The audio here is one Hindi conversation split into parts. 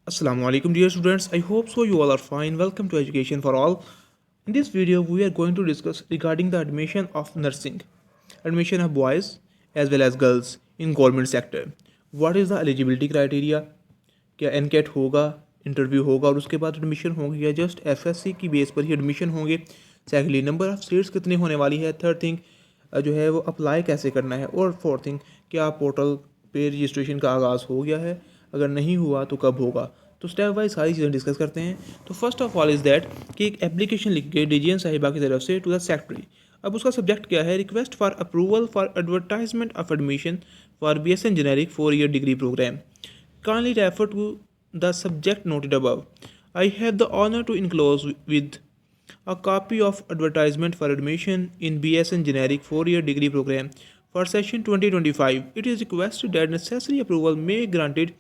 Assalamu alaikum dear students. I hope so you all are fine. Welcome to Education for All. In this video we are going to discuss regarding the admission of nursing. Admission of boys as well as girls in government sector. What is the eligibility criteria? क्या एनकेट होगा, इंटरव्यू होगा और उसके बाद एडमिशन होगी या जस्ट एफएससी की बेस पर ही एडमिशन होंगे? सेकेंडली नंबर ऑफ सीट्स कितनी होने वाली है? थर्ड थिंग जो है वो अप्लाई कैसे करना है? और फोर्थ थिंग क्या पोर्टल पे रजिस्ट्रेशन का आगाज़ हो गया है? अगर नहीं हुआ तो कब होगा? तो स्टेप वाइज सारी चीज़ें डिस्कस करते हैं। तो first of all is that कि एक एप्लीकेशन लिख गई डीजीएन साहिबा की तरफ से टू द सेक्रेटरी। अब उसका सब्जेक्ट क्या है? Request for approval for advertisement of admission for BSN generic 4 year degree programme. Kindly refer to the subject noted above. I have the honor to enclose with a copy of advertisement for admission in BSN Generic 4 year degree program for session 2025. It is requested that necessary approval may granted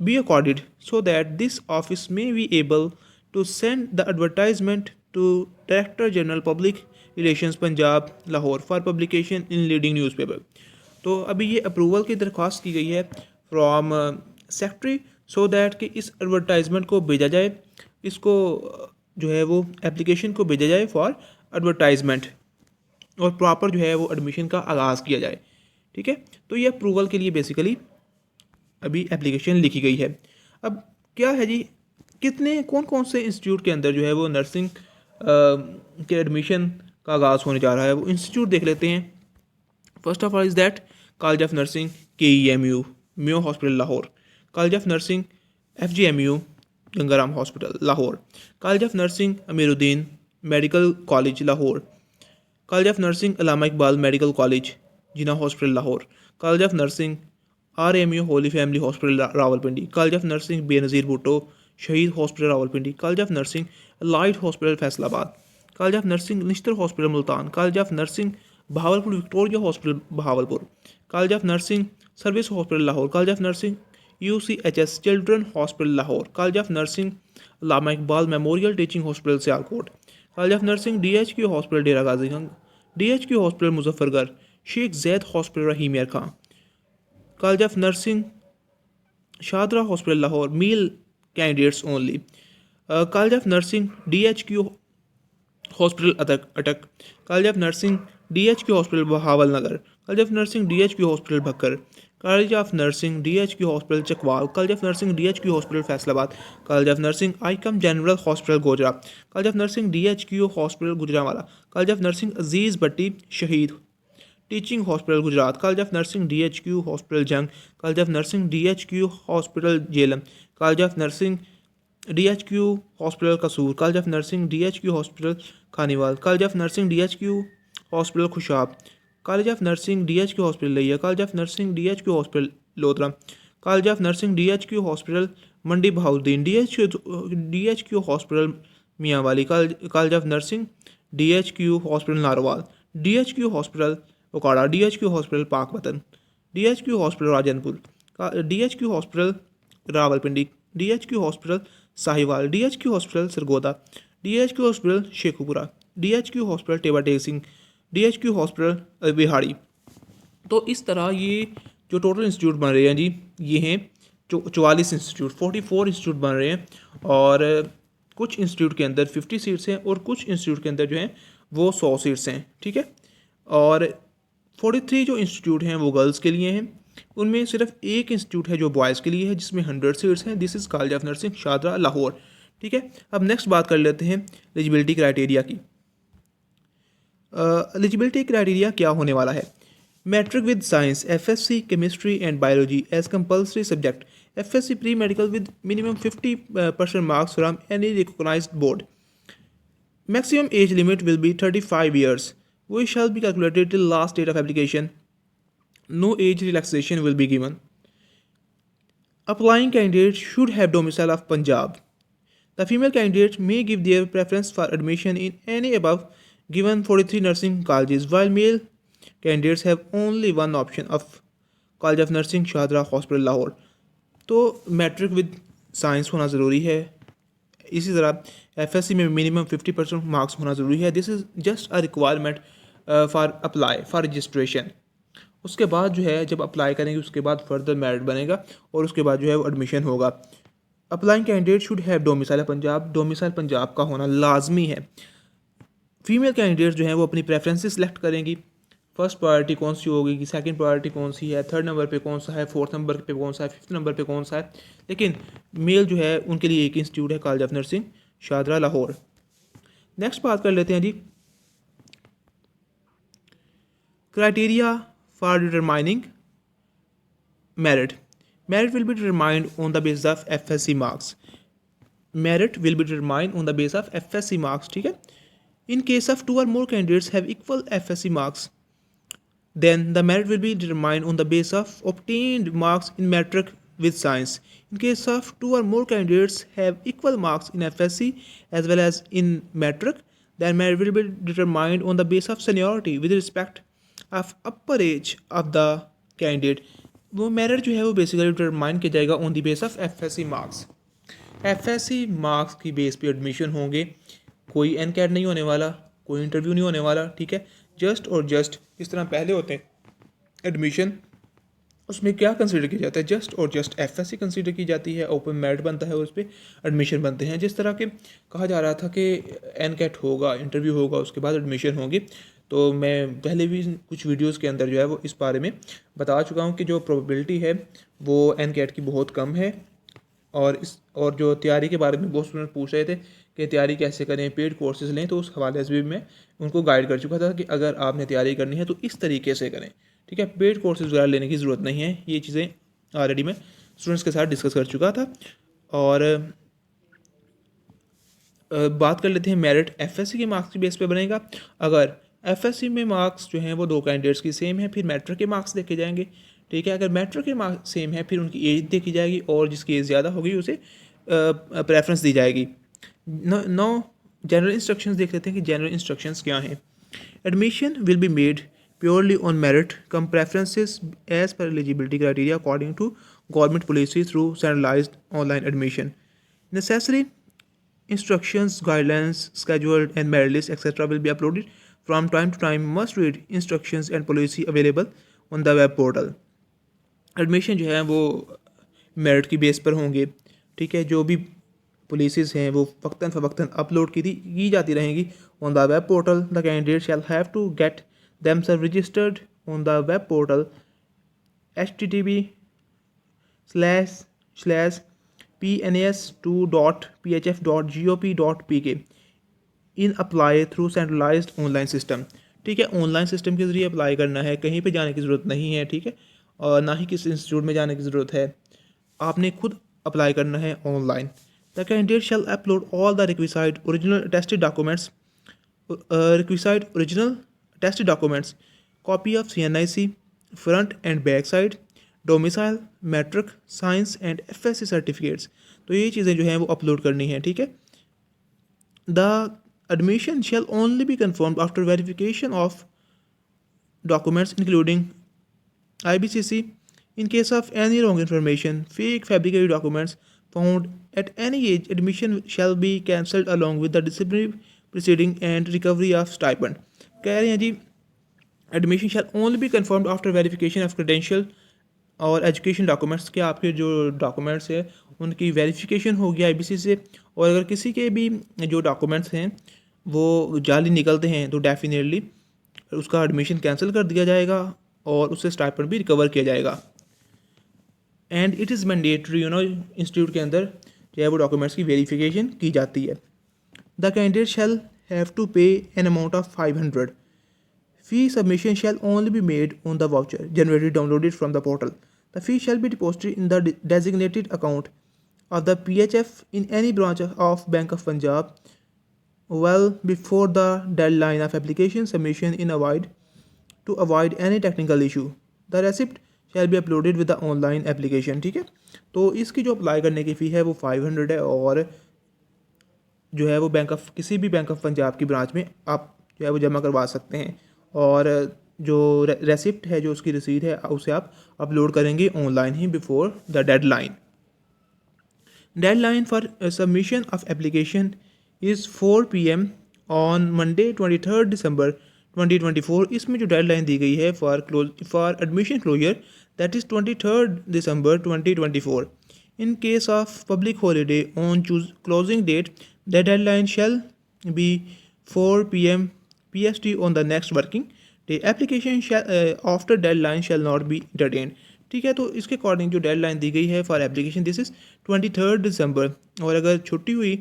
be accorded so that this office may be able to send the advertisement to Director General Public Relations Punjab Lahore for publication in leading newspaper. तो अभी ये अप्रूवल की दरख्वास्त की गई है फ्रॉम सेक्रेटरी सो दैट कि इस एडवर्टाइजमेंट को भेजा जाए, इसको जो है वो एप्लीकेशन को भेजा जाए फॉर एडवर्टाइजमेंट और प्रॉपर जो है वो एडमिशन का आगाज़ किया जाए। ठीक है, तो ये अप्रूवल के लिए बेसिकली अभी एप्लीकेशन लिखी गई है। अब क्या है जी, कितने कौन कौन से इंस्टीट्यूट के अंदर जो है वो नर्सिंग के एडमिशन का आगाज़ होने जा रहा है, वो इंस्टीट्यूट देख लेते हैं। First of all is that college of nursing KEMU Mayo hospital Lahore, college of nursing FGMU Gangaram hospital Lahore, college of nursing Amiruddin medical college Lahore, college of nursing Allama Iqbal medical college Jinnah hospital Lahore, college of nursing RMU holy family hospital Rawalpindi, college of nursing Benazir Bhutto Shaheed hospital Rawalpindi, college of nursing Allied hospital Faisalabad, college of nursing Nishtar hospital Multan, college of nursing Bahawalpur Victoria hospital Bahawalpur, college of nursing service hospital Lahore, college of nursing UCHS children hospital Lahore, college of nursing Allama Iqbal memorial teaching hospital Sialkot, college of nursing DHQ hospital Dera Ghazi Khan, DHQ hospital Muzaffargarh, Sheikh Zayed hospital Rahim Yar Khan, college of nursing Shahdara hospital Lahore male candidates only, college of nursing DHQ hospital Attock, college of nursing DHQ hospital Bahawalnagar, college of nursing DHQ hospital Bhakkar, college of nursing DHQ hospital Chakwal, college of nursing DHQ hospital Faisalabad, college of nursing आइकम general hospital Gojra, college of nursing DHQ hospital Gujranwala, college of nursing Aziz Bhatti Shaheed teaching hospital Gujrat, college of nursing DHQ hospital Jhang, college of nursing DHQ hospital Jhelum, college of nursing DHQ hospital Kasur, college of nursing DHQ hospital Khanewal, college of nursing DHQ hospital Khushab, college of nursing DHQ hospital Layyah, college of nursing DHQ hospital Lodhran, college of nursing DHQ hospital Mandi Bahauddin, DHQ hospital Mianwali, college of nursing DHQ hospital Narowal, DHQ hospital Okara, DHQ hospital Pakpattan, DHQ hospital Rajanpur, DHQ hospital Rawalpindi, DHQ hospital Sahiwal, DHQ hospital Sargodha, DHQ hospital Sheikhupura, DHQ hospital Toba Tek Singh, DHQ hospital बिहाड़ी। तो इस तरह ये जो टोटल इंस्टीट्यूट बन रहे हैं जी, ये हैं 44 इंस्टीट्यूट, 44 इंस्टीट्यूट बन रहे हैं। और कुछ इंस्टीट्यूट के अंदर 50 सीट्स हैं और कुछ इंस्टीट्यूट के अंदर जो हैं वो 100 सीट्स हैं। ठीक है, और 43 जो इंस्टीट्यूट हैं वो गर्ल्स के लिए हैं, उनमें सिर्फ एक इंस्टीट्यूट है जो बॉयज़ के लिए है जिसमें 100 सीट्स हैं। This is college of nursing Shahdara Lahore. ठीक है, अब नेक्स्ट बात कर लेते हैं एलिजिबिलिटी क्राइटेरिया की। एलिजिबिलिटी क्राइटेरिया क्या होने वाला है? Matric with science FSC chemistry and biology as compulsory subject, FSC pre medical with minimum 50% marks from any recognised board, maximum age limit will be 35 years, which shall be calculated till last date of application. No age relaxation will be given. Applying candidates should have domicile of Punjab. The female candidates may give their preference for admission in any above given 43 nursing colleges, while male candidates have only one option of College of Nursing Shahdara hospital Lahore. तो मैट्रिक विद साइंस होना ज़रूरी है। इसी तरह FSC में मिनिमम 50% मार्क्स होना ज़रूरी है। This is just a requirement for apply for registration. उसके बाद जो है जब अप्लाई करेंगे उसके बाद फर्दर मेरिट बनेगा और उसके बाद जो है वो एडमिशन होगा। Applying candidate should have domicile Punjab, domicile Punjab का होना लाजमी है। फीमेल कैंडिडेट जो हैं वो अपनी प्रेफरेंसेस सेलेक्ट करेंगी, फर्स्ट प्रायोरिटी कौन सी होगी, सेकंड प्रायोरिटी कौन सी है, थर्ड नंबर पे कौन सा है, फोर्थ नंबर पे कौन सा है, फिफ्थ नंबर पे कौन सा है। लेकिन मेल जो है उनके लिए एक इंस्टीट्यूट है, college of nursing Shahdara Lahore. Next बात कर लेते हैं जी, criteria for determining merit. Merit will be determined on the basis of FSC marks. Merit will be determined on the basis of FSC marks, ठीक है। In case of 2 or more candidates have equal FSC marks, then the merit will be determined on the basis of obtained marks in metric with science. In case of 2 or more candidates have equal marks in FSC as well as in metric, then merit will be determined on the basis of seniority with respect of upper age of the candidate. वो मेरिट जो है वो बेसिकली डिटरमाइन किया जाएगा on the base of FSc marks. FSc marks की बेस पे एडमिशन होंगे, कोई एनकैट नहीं होने वाला, कोई इंटरव्यू नहीं होने वाला, ठीक है। जस्ट और जस्ट जिस तरह पहले होते हैं एडमिशन, उसमें क्या कंसीडर किया जाता है, जस्ट और जस्ट एफएससी कंसीडर की जाती है, ओपन मेरिट बनता है, उस पर एडमिशन बनते हैं। जिस तरह के कहा जा रहा था कि एनकैट होगा, इंटरव्यू होगा, उसके बाद एडमिशन होगी, तो मैं पहले भी कुछ वीडियोस के अंदर जो है वो इस बारे में बता चुका हूँ कि जो प्रोबेबिलिटी है वो एनकैट की बहुत कम है। और जो तैयारी के बारे में बहुत स्टूडेंट पूछ रहे थे कि तैयारी कैसे करें, पेड कोर्सेज लें, तो उस हवाले से भी मैं उनको गाइड कर चुका था कि अगर आपने तैयारी करनी है तो इस तरीके से करें, ठीक है। पेड कोर्सेज वगैरह लेने की ज़रूरत नहीं है, ये चीज़ें ऑलरेडी मैं स्टूडेंट्स के साथ डिस्कस कर चुका था। और बात कर लेते हैं मेरिट एफएससी के मार्क्स की बेस पे बनेगा। अगर एफएससी में मार्क्स जो हैं वो 2 कैंडिडेट्स की सेम है, फिर मैट्रिक के मार्क्स देखे जाएंगे, ठीक है। अगर मैट्रिक के मार्क्स सेम है फिर उनकी एज देखी जाएगी और जिसकी एज ज़्यादा होगी उसे प्रेफरेंस दी जाएगी। नौ जनरल इंस्ट्रक्शंस देख लेते हैं कि जनरल इंस्ट्रक्शंस क्या हैं। Admission will be made purely on merit cum preferences as per eligibility criteria according to government policy through centralised online admission. Necessary instructions, guidelines, scheduled and merit list, etc. will be uploaded from time to time. Must read instructions and policy available on the web portal. Admission जो है वो मेरिट की बेस पर होंगे, ठीक है। जो भी पॉलिसीज़ हैं वो वक्तन फ़वक्तन अपलोड की जाती रहेंगी on the web portal. The candidate shall have to get themselves registered on the web portal http://pnas2.phf.gop.pk in apply through centralised online system, ठीक है। ऑनलाइन सिस्टम के ज़रिए अप्लाई करना है, कहीं पे जाने की ज़रूरत नहीं है, ठीक है। और ना ही किसी इंस्टीट्यूट में जाने की ज़रूरत है, आपने खुद अप्लाई करना है online. The candidate shall upload all the requisite original attested documents, copy of CNIC, front and back side, domicile, matric, science and FSC certificates. तो ये चीज़ें जो हैं वो अपलोड करनी है, ठीक है। The admission shall only be confirmed after verification of documents including IBCC. In case of any wrong information, fake fabricated documents found at any age, admission shall be cancelled along with the disciplinary proceeding and recovery of stipend. कह रहे हैं जी admission shall only be confirmed after verification of credential और एजुकेशन डॉक्यूमेंट्स के आपके जो डॉक्यूमेंट्स है उनकी वेरिफिकेशन होगी IBC से। और अगर किसी के भी जो डॉक्यूमेंट्स हैं वो जाली निकलते हैं तो डेफिनेटली उसका एडमिशन कैंसिल कर दिया जाएगा और उससे स्टाइपेंड भी रिकवर किया जाएगा। And it is mandatory, institute के अंदर जो है वो डॉक्यूमेंट्स की वेरिफिकेशन की जाती है। The candidate shall have to pay an amount of 500. Fee submission shall only be made on the voucher generated downloaded from the portal. The fee shall be deposited in the designated account of the PHF in any branch of Bank of Punjab well before the deadline of application submission to avoid any technical issue. The receipt shall be uploaded with the online application, ठीक है। तो इसकी जो अप्लाई करने की फ़ी है वो 500 है और जो है वो किसी भी बैंक ऑफ पंजाब की ब्रांच में आप जो है वो जमा करवा सकते हैं। और जो रेसिप्ट है, जो उसकी रसीद है, उसे आप अपलोड करेंगे ऑनलाइन ही before the deadline. Deadline for submission of application is 4 PM on Monday 23 December 2024। इसमें जो डेडलाइन दी गई है for admission closure that is 23 December 2024। In case of public holiday on closing date, the deadline shall be 4 p.m. PST on the next working day. Application after deadline shall not be entertained. ठीक है, तो इसके अकॉर्डिंग जो डेडलाइन दी गई है फॉर एप्लीकेशन दिस इज़ 23 दिसंबर। और अगर छुट्टी हुई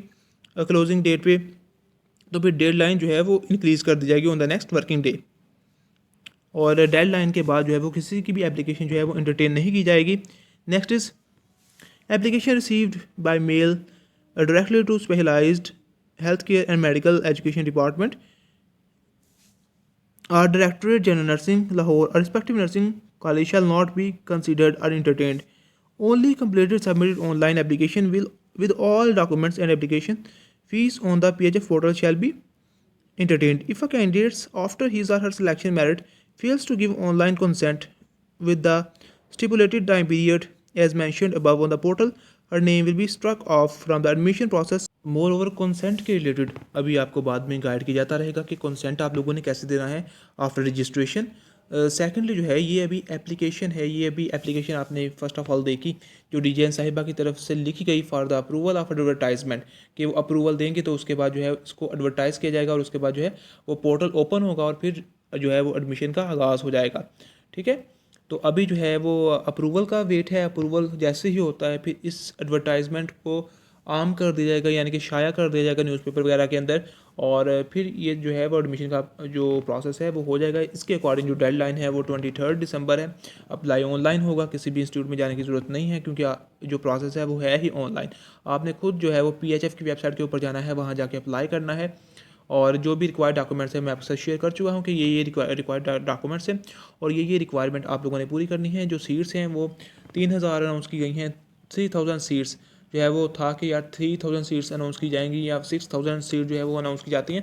क्लोजिंग डेट पे तो फिर डेडलाइन जो है वो इंक्रीज़ कर दी जाएगी on the next working day. और डेडलाइन के बाद जो है वो किसी की भी एप्लीकेशन जो है वो एंटरटेन नहीं की जाएगी। Next is application received by mail directly to specialised health care and medical education department और डायरेक्टरेट जनरल नर्सिंग लाहौर और respective nursing college shall not be considered or entertained. Only completed submitted online application will with all documents and application fees on the PHF portal shall be entertained. If a candidate after his or her selection merit fails to give online consent with the stipulated time period as mentioned above on the portal, her name will be struck off from the admission process. More over consent के रिलेटेड अभी आपको बाद में गाइड किया जाता रहेगा कि कंसेंट आप लोगों ने कैसे देना है आफ्टर रजिस्ट्रेशन। सेकेंडली जो है ये अभी एप्लीकेशन है, ये अभी एप्लीकेशन आपने फर्स्ट ऑफ ऑल देखी जो डीजीएन साहिबा की तरफ से लिखी गई for the approval of advertisement कि वो अप्रूवल देंगे तो उसके बाद जो है उसको एडवर्टाइज़ किया जाएगा और उसके बाद जो है वो पोर्टल ओपन होगा और फिर जो है वो एडमिशन का आगाज़ हो जाएगा। ठीक है, तो अभी जो है वो अप्रूवल का वेट है। अप्रूवल जैसे ही होता है फिर इस एडवर्टाइजमेंट को आम कर दिया जाएगा, यानी कि शाया कर दिया जाएगा न्यूज़पेपर वगैरह के अंदर, और फिर ये जो है वो एडमिशन का जो प्रोसेस है वो हो जाएगा। इसके अकॉर्डिंग जो डेडलाइन है वो 23 दिसंबर है। अप्लाई ऑनलाइन होगा, किसी भी इंस्टीट्यूट में जाने की ज़रूरत नहीं है क्योंकि जो प्रोसेस है वो है ही ऑनलाइन। आपने खुद जो है वो PHF की वेबसाइट के ऊपर जाना है, वहाँ जाके अप्लाई करना है और जो भी रिक्वायर्ड डॉक्यूमेंट्स हैं मैं आपके साथ शेयर कर चुका हूँ कि ये रिक्वायर्ड डॉक्यूमेंट्स हैं और ये रिक्वायरमेंट आप लोगों ने पूरी करनी है। जो सीट्स हैं वो 3000 अनाउंस की गई हैं। 3000 सीट्स जो है वो था कि यार 3000 सीट्स अनाउंस की जाएंगी या 6000 सीट जो है वो अनाउंस की जाती हैं।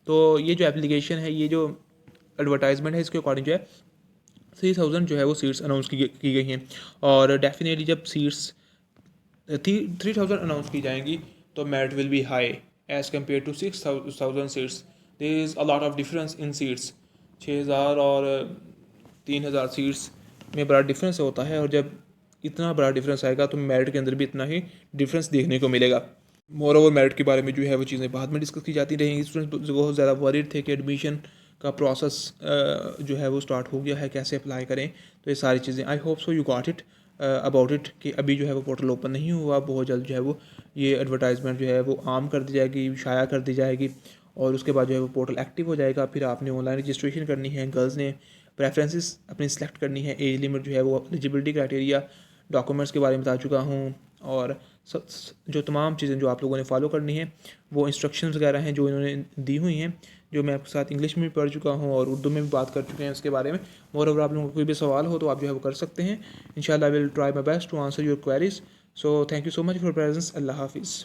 तो ये जो एप्लीकेशन है, ये जो एडवर्टाइजमेंट है, इसके अकॉर्डिंग जो है 3000 जो है वो सीट्स अनाउंस की गई हैं। और डेफिनेटली जब सीट्स 3000 अनाउंस की जाएंगी तो merit will be high as compare to 6000 seats. There is a lot of difference in seats. 6000 और 3000 सीट्स में बड़ा डिफरेंस होता है और जब इतना बड़ा डिफरेंस आएगा तो मेरिट के अंदर भी इतना ही डिफरेंस देखने को मिलेगा। मोर ओवर मेरिट के बारे में जो है वो चीज़ें बाद में डिस्कस की जाती रहेंगी। स्टूडेंट्स बहुत ज़्यादा वरीड थे कि एडमिशन का प्रोसेस जो है वो स्टार्ट हो गया है, कैसे अप्लाई करें। तो ये सारी चीज़ें I hope so you got it about it कि अभी जो है वो पोर्टल ओपन नहीं हुआ, बहुत जल्द जो है वो ये एडवर्टाइजमेंट जो है वो आम कर दी जाएगी, शाया कर दी जाएगी और उसके बाद जो है वो पोर्टल एक्टिव हो जाएगा। फिर आपने ऑनलाइन रजिस्ट्रेशन करनी है, गर्ल्स ने प्रेफरेंसेस अपनी सेलेक्ट करनी है, एज लिमिट जो है वो एलिजिबिलिटी क्राइटेरिया, डॉक्यूमेंट्स के बारे में बता चुका हूँ और जो तमाम चीज़ें जो आप लोगों ने फॉलो करनी है वो इंस्ट्रक्शंस वगैरह हैं जो इन्होंने दी हुई हैं, जो मैं आपके साथ इंग्लिश में भी पढ़ चुका हूँ और उर्दू में भी बात कर चुके हैं उसके बारे में। मोर ओवर आप लोगों को कोई भी सवाल हो तो आप जो है वो कर सकते हैं। इंशाल्लाह I will try my best to answer your queries. So thank you so much for presence. अल्लाह हाफिज़।